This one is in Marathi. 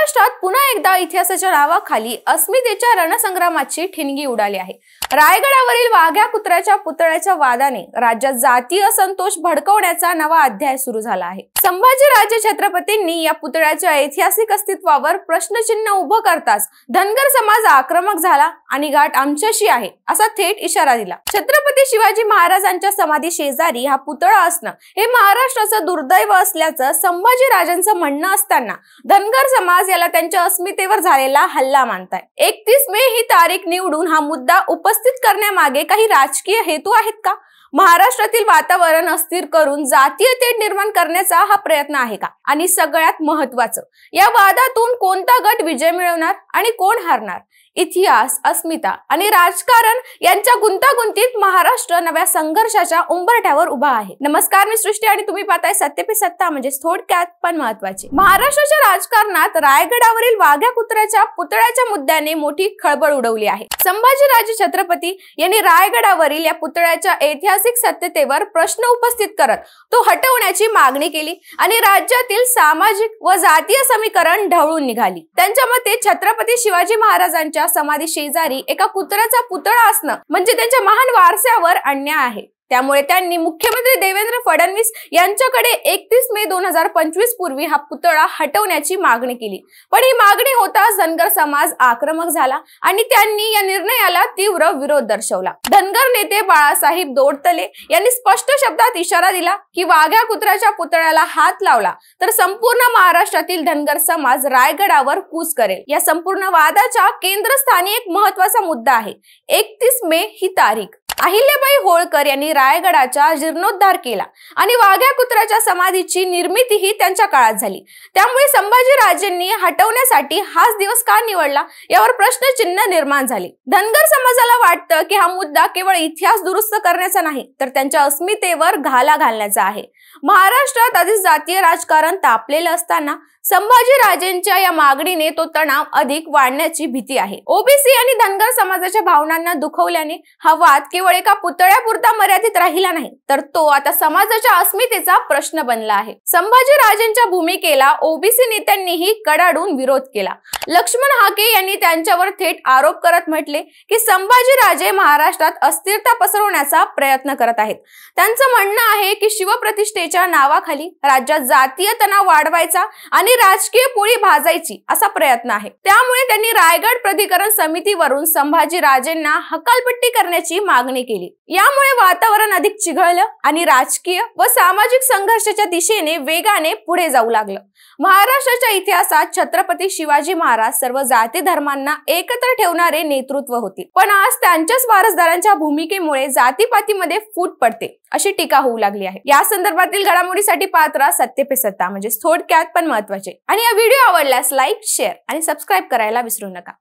महाराष्ट्रात पुन्हा एकदा इतिहासाच्या नावाखाली अस्मितेच्या रणसंग्रामाची ठिणगी उडाली आहे। रायगडावरील वाघ्या कुत्र्याच्या पुतळ्याच्या वादाने राज्यात जातीय असंतोष भडकवण्याचा नवा अध्याय सुरू झाला आहे। संभाजीराजे छत्रपतींनी या पुतळ्याच्या ऐतिहासिक अस्तित्वावर प्रश्नचिन्ह उभं करताच धनगर समाज आक्रमक झाला आणि गाठ आमच्याशी आहे असा थेट इशारा दिला। छत्रपती शिवाजी महाराजांच्या समाधी शेजारी हा पुतळा असणं हे महाराष्ट्राचं दुर्दैव असल्याचं संभाजीराजांचं म्हणणं असताना धनगर समाज याला त्यांच्या अस्मितेवर झालेला हल्ला मानताय। 31 मे ही तारीख निवडून हा मुद्दा उपस्थित करण्यामागे काही राजकीय हेतू आहेत का? महाराष्ट्रातील वातावरण अस्थिर करून जातीय तेढ निर्माण करण्याचा हा प्रयत्न आहे का? आणि सगळ्यात महत्त्वाचं, या वादातून कोणता गट विजय मिळवणार आणि कोण हारणार? इतिहास, अस्मिता आणि राजकारण यांच्या गुंतागुंतीत महाराष्ट्र नव्या संघर्षाच्या उंबरठ्यावर उभा आहे। नमस्कार, मी सृष्टी आणि तुम्ही पाहताय सत्य पे सत्ता, म्हणजे थोडक्यात पण महत्त्वाचे। महाराष्ट्राच्या राजकारणात रायगडावरील वाघ्या कुत्र्याच्या पुतळ्याच्या मुद्द्याने मोठी खळबळ उडवली आहे। संभाजीराजे छत्रपती यांनी रायगडावरील या पुतळ्याच्या ऐतिहासिक सत्यतेवर प्रश्न उपस्थित करत तो हटवण्याची मागणी केली आणि राज्यातील सामाजिक व जातीय समीकरण ढवळून निघाली। त्यांच्या मते छत्रपती शिवाजी महाराजांच्या समाधी शेजारी एका कुत्र्याचा पुतळा असणं म्हणजे त्यांच्या महान वारशावर अन्याय आहे। त्यामुळे त्यांनी मुख्यमंत्री देवेंद्र फडणवीस यांच्याकडे 31 मे 2025 पूर्वी हा पुतळा हटवण्याची मागणी केली। पण ही मागणी होताच धनगर समाज आक्रमक झाला आणि त्यांनी या निर्णयाला तीव्र विरोध दर्शवला। धनगर नेते बाळासाहेब दोडतले यांनी स्पष्ट शब्दात इशारा दिला की वाघ्या कुत्र्याच्या पुतळ्याला हात लावला तर संपूर्ण महाराष्ट्रातील धनगर समाज रायगडावर कूच करेल। या संपूर्ण वादाच्या केंद्रस्थानी एक महत्त्वाचा मुद्दा आहे। 31 मे ही तारीख। अहिल्याबाई होळकर यांनी रायगडाचा जीर्णोद्धार केला आणि वाघ्या कुत्र्याच्या समाधीची निर्मितीही त्यांच्या काळात झाली। त्यामुळे संभाजीराजेंनी हटवण्यासाठी हाच दिवस का निवडला यावर प्रश्नचिन्ह निर्माण झाले। धनगर समाजाला वाटतं की हा मुद्दा केवळ इतिहास दुरुस्त करण्याचा नाही तर त्यांच्या अस्मितेवर घाला घालण्याचा आहे। महाराष्ट्रात आधीच जातीय राजकारण तापलेलं असताना संभाजीराजेंच्या या मागणीने तो तणाव अधिक वाढण्याची भीती आहे। ओबीसी आणि धनगर समाजाच्या भावनांना दुखवल्याने हा वाद केवळ एका पुतळ्यापुरता मर्यादित राहिला नाही तर तो आता समाजाच्या अस्मितेचा प्रश्न बनला आहे। संभाजीराजेंच्या भूमिकेला ओबीसी नेत्यांनीही कडाडून विरोध केला। लक्ष्मण हाके यांनी त्यांच्यावर थेट आरोप करत म्हटले की संभाजीराजे महाराष्ट्रात अस्थिरता पसरवण्याचा प्रयत्न करत आहेत। त्यांचं म्हणणं आहे की शिवप्रतिष्ठेच्या नावाखाली राज्यात जातीय तणाव वाढवायचा आणि राजकीय पोळी भाजायची असा प्रयत्न आहे। त्यामुळे त्यांनी रायगड प्राधिकरण समितीवरून संभाजीराजेंना हकालपट्टी करण्याची मागणी केली। यामुळे वातावरण अधिक चिघळलं आणि राजकीय व सामाजिक संघर्षाच्या दिशेने वेगाने पुढे जाऊ लागलं। महाराष्ट्राच्या इतिहासात छत्रपती शिवाजी महाराज सर्व जाती धर्मांना एकत्र ठेवणारे नेतृत्व होते, पण आज त्यांच्याच वारसदारांच्या भूमिकेमुळे जातीपातीमध्ये फूट पडते अशी टीका होऊ लागली आहे। या संदर्भातील घडामोडीसाठी पाहत राहा सत्य पे सत्ता, म्हणजे थोडक्यात पण महत्त्वाचे। आणि हा व्हिडिओ आवडल्यास लाईक, शेअर आणि सबस्क्राईब करायला विसरू नका।